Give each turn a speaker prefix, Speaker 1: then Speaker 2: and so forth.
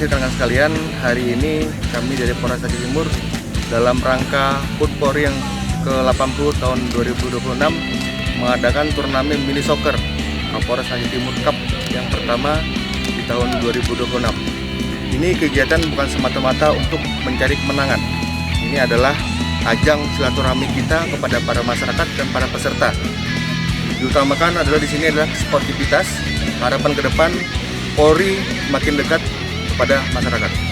Speaker 1: kasih rekan sekalian, hari ini kami dari Polres Aceh Timur dalam rangka HUT Polri yang ke-80 tahun 2026 mengadakan turnamen mini soccer Polres Aceh Timur Cup yang pertama di tahun 2026. Ini kegiatan bukan semata-mata untuk mencari kemenangan. Ini adalah ajang silaturahmi kita kepada para masyarakat dan para peserta. Diutamakan adalah di sini adalah sportivitas. Harapan ke depan Polri makin dekat kepada masyarakat.